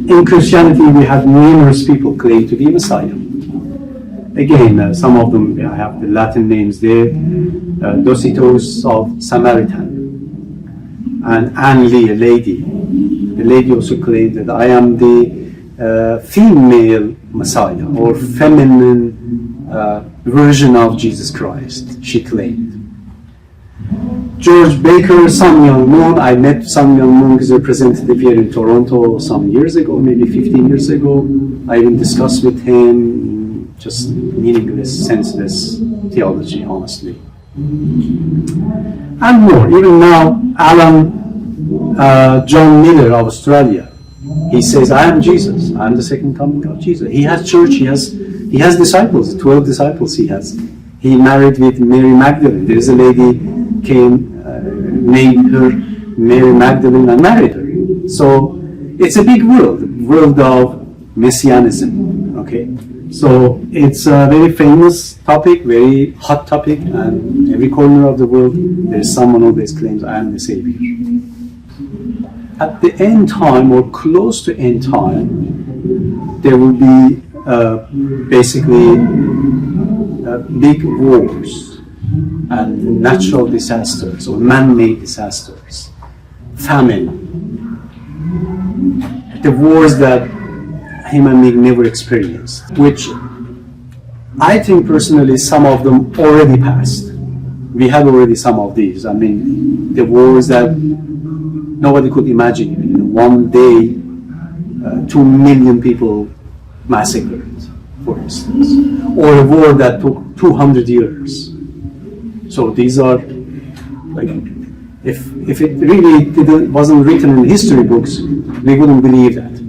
In Christianity, we have numerous people claim to be Messiah. Again, some of them have the Latin names there. Dositos of Samaritan, and Anne Lee, a lady. The lady also claimed that I am the female Messiah, or feminine version of Jesus Christ, she claimed. George Baker, Sun Myung Moon. I met Sun Myung Moon's representative here in Toronto some years ago, maybe 15 years ago. I even discussed with him just meaningless, senseless theology, honestly. And more. Even now, John Miller of Australia, he says, I am Jesus. I am the second coming of Jesus. He has church. He has disciples, 12 disciples he has. He married with Mary Magdalene. There is a lady came, named her Mary Magdalene and married her. So it's a big world of messianism. Okay, so it's a very famous topic, very hot topic, and every corner of the world there is someone who always claims I am the Savior. At the end time, or close to end time, there will be basically big wars and natural disasters or man-made disasters, famine, the wars that human being never experienced, which I think personally some of them already passed. We had already some of these. I mean, the wars that nobody could imagine. In one day, 2 million people massacred, for instance, or a war that took 200 years. So these are, like, if it really wasn't written in history books, we wouldn't believe that.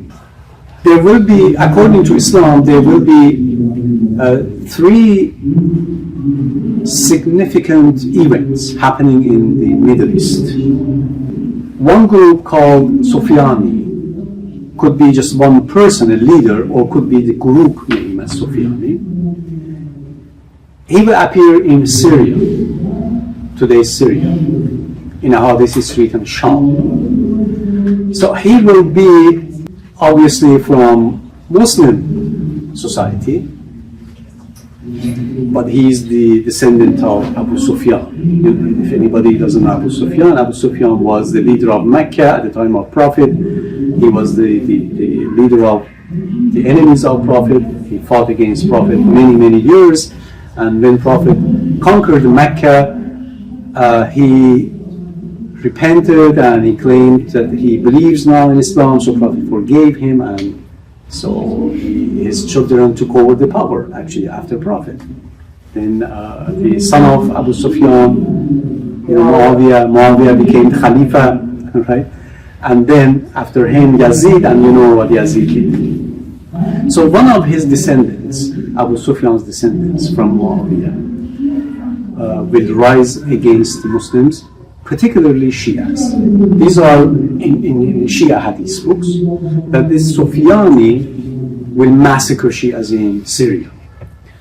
There will be, according to Islam, there will be 3 significant events happening in the Middle East. One group called Sufiani, could be just one person, a leader, or could be the group name as Sufiani. He will appear in Syria, today's Syria, in how this is written, Sham. So he will be obviously from Muslim society, but he is the descendant of Abu Sufyan. If anybody doesn't know Abu Sufyan was the leader of Mecca at the time of Prophet. He was the leader of the enemies of Prophet. He fought against Prophet many years, and when Prophet conquered Mecca, he repented and he claimed that he believes now in Islam, so Prophet forgave him, and so his children took over the power actually after Prophet. Then the son of Abu Sufyan, Muawiyah became Khalifa, right? And then after him Yazid, and you know what Yazid did. So one of his descendants, Abu Sufyan's descendants from Muawiyah, will rise against the Muslims, particularly Shias. These are in Shia hadith books, that this Sufiani will massacre Shias in Syria.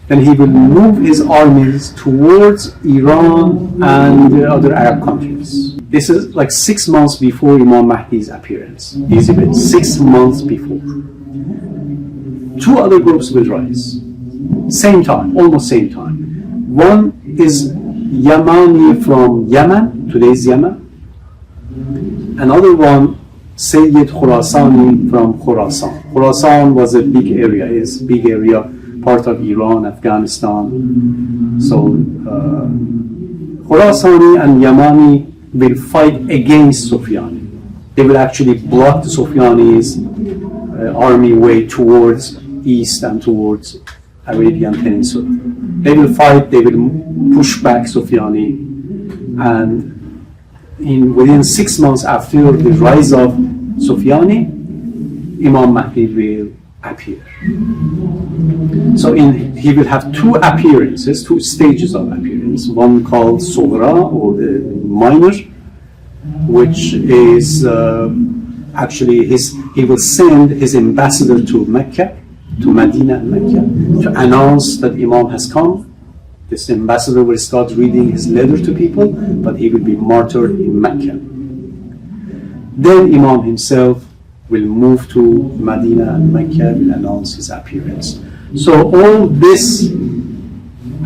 Then he will move his armies towards Iran and the other Arab countries. This is like 6 months before Imam Mahdi's appearance. These events, 6 months before. 2 other groups will rise. Same time, almost same time. One is Yemani from Yemen, today's Yemen. Another one, Sayyid Khorasani from Khorasan. Khorasan was a big area, is big area, part of Iran, Afghanistan. So Khorasani and Yemani will fight against Sufiani. They will actually block the Sufiani's army way towards east and towards Arabian Peninsula. They will fight, they will push back Sufiani, and within 6 months after the rise of Sufiani, Imam Mahdi will appear. So he will have 2 appearances, 2 stages of appearance. One called Sughra, or the minor, which is actually he will send his ambassador to Mecca, to Medina and Mecca, to announce that Imam has come. This ambassador will start reading his letter to people, but he will be martyred in Mecca. Then Imam himself will move to Medina and Mecca, will announce his appearance. So all this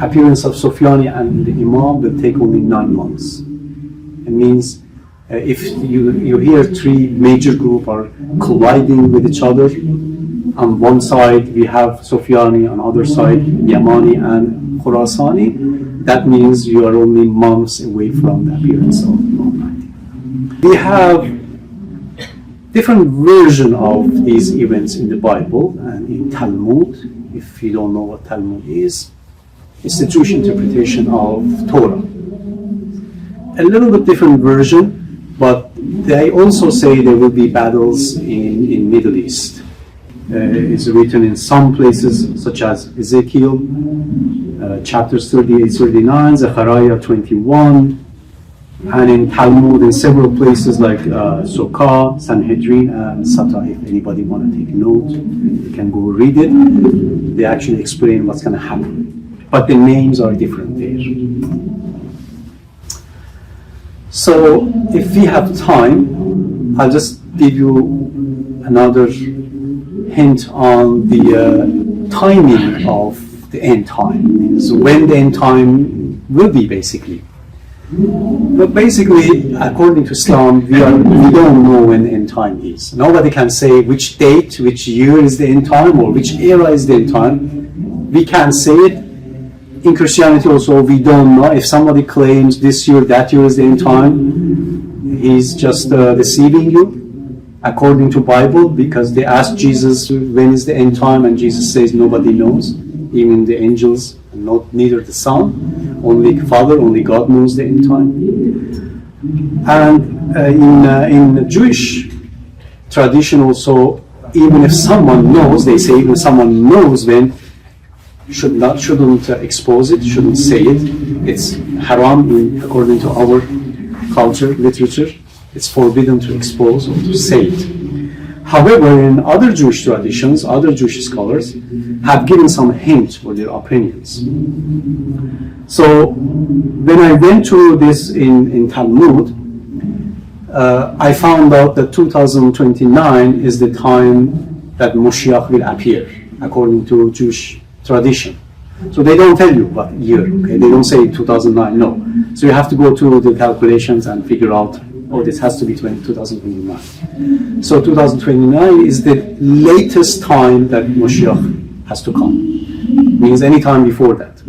appearance of Sufiani and the Imam will take only 9 months. It means if you hear 3 major groups are colliding with each other, on one side we have Sufiani, on the other side Yemani and Khorasani, that means you are only months away from the appearance of Imam Mahdi. We have different versions of these events in the Bible and in Talmud. If you don't know what Talmud is, it's the Jewish interpretation of Torah. A little bit different version, but they also say there will be battles in Middle East. It's written in some places, such as Ezekiel, chapters 38, 39, Zechariah 21, and in Talmud in several places like Sukkah, Sanhedrin, and Sata. If anybody want to take note, you can go read it. They actually explain what's going to happen. But the names are different there. So if we have time, I'll just give you another hint on the timing of the end time. So when the end time will be, basically. But basically, according to Islam, we don't know when the end time is. Nobody can say which date, which year is the end time, or which era is the end time. We can't say it. In Christianity also, we don't know. If somebody claims this year, that year is the end time, he's just deceiving you, according to Bible, because they asked Jesus when is the end time, and Jesus says nobody knows, even the angels, neither the Son, only Father, only God knows the end time. And in Jewish tradition also, even if someone knows, they say even if someone knows when, shouldn't expose it, shouldn't say it. It's haram according to our culture, literature. It's forbidden to expose or to say it. However, in other Jewish traditions, other Jewish scholars have given some hints for their opinions. So when I went through this in Talmud, I found out that 2029 is the time that Moshiach will appear, according to Jewish tradition. So they don't tell you what year, okay? They don't say 2009, no. So you have to go through the calculations and figure out, oh, this has to be 2029. So 2029 is the latest time that Moshiach has to come. Means any time before that.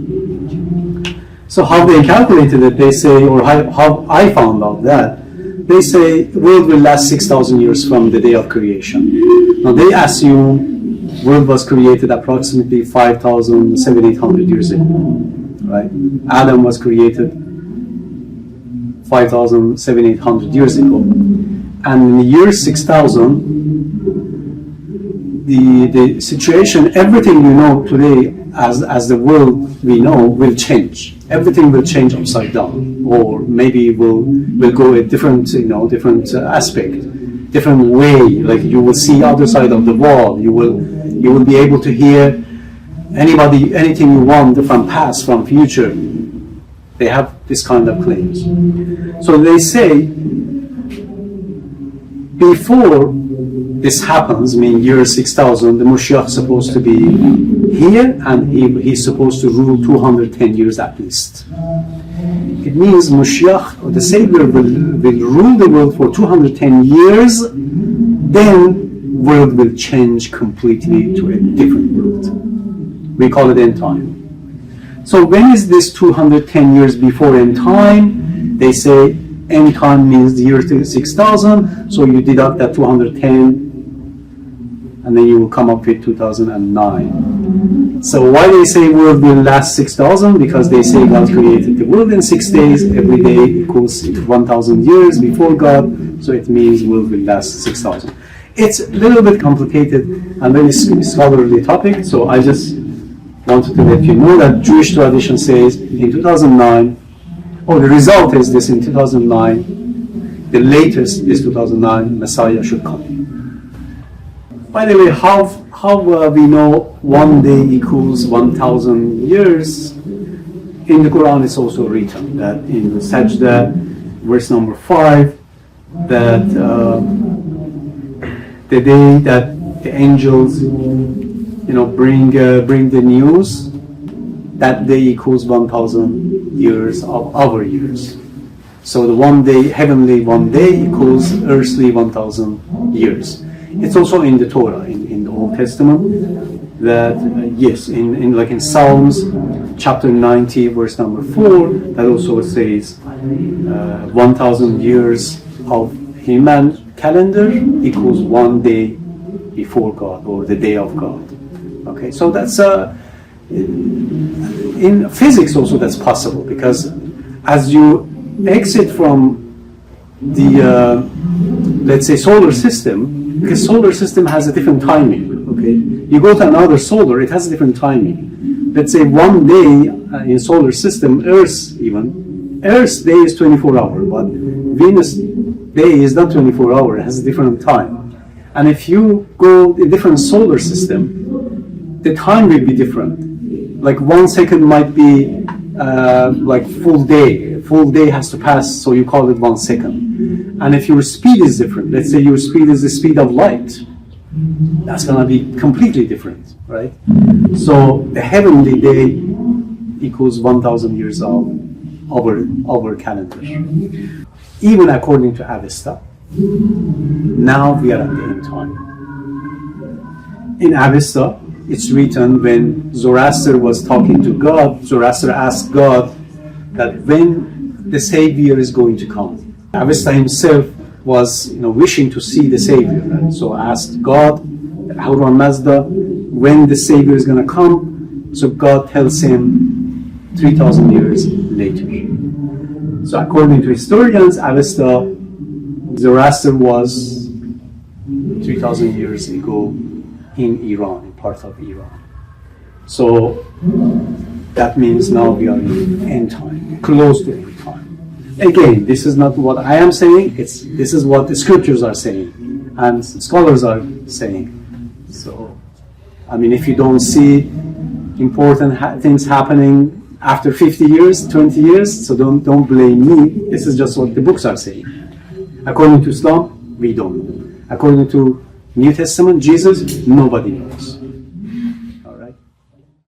So how they calculated it, they say, or how I found out that, they say the world will last 6,000 years from the day of creation. Now they assume world was created approximately 5,700 years ago, right? Adam was created 5,700 years ago, and in the year 6,000, the situation, everything we know today as the world we know will change. Everything will change upside down, or maybe will go a different, different aspect, different way. Like you will see other side of the wall. You will be able to hear anything you want from past, from future. They have this kind of claims. So they say before this happens, meaning year 6,000, the Moshiach is supposed to be here, and he's supposed to rule 210 years at least. It means Moshiach, or the Savior, will rule the world for 210 years, then world will change completely to a different world. We call it end time. So when is this 210 years before end time? They say end time means the year 6,000, so you deduct that 210, and then you will come up with 2009. So why they say world will last 6,000? Because they say God created the world in 6 days, every day equals 1,000 years before God, so it means world will last 6,000. It's a little bit complicated and very scholarly topic, so I just wanted to let you know that Jewish tradition says in 2009, or the result is this: in 2009, the latest is 2009, Messiah should come. By the way, how we know 1 day equals 1,000 years? In the Qur'an it's also written that in the Sajda, verse number 5, that the day that the angels, bring the news, that day equals 1,000 years of our years. So the one day, heavenly one day equals earthly 1,000 years. It's also in the Torah, in the Old Testament, that yes, in Psalms chapter 90, verse number 4, that also says 1,000 years of human calendar equals one day before God, or the day of God. Okay, so that's in physics also that's possible, because as you exit from the let's say solar system, because solar system has a different timing. Okay, you go to another solar, it has a different timing. Let's say one day in solar system, Earth's day is 24 hours, but Venus day is not 24 hours, it has a different time. And if you go in different solar system, the time will be different. Like 1 second might be like full day. Full day has to pass, so you call it 1 second. And if your speed is different, let's say your speed is the speed of light, that's going to be completely different, right? So the heavenly day equals 1,000 years of our calendar. Even according to Avesta, now we are at the end time. In Avesta, it's written when Zoroaster was talking to God, Zoroaster asked God that when the Savior is going to come. Avesta himself was wishing to see the Savior, and so asked God, Ahura Mazda, when the Savior is going to come. So God tells him 3,000 years later. So according to historians, Avesta, Zoroaster was 3,000 years ago in Iran, in part of Iran. So that means now we are in end time, close to end time. Again, this is not what I am saying, this is what the scriptures are saying and scholars are saying. So, if you don't see important things happening after 50 years, 20 years, so don't blame me. This is just what the books are saying. According to Islam, we don't know. According to New Testament, Jesus, nobody knows.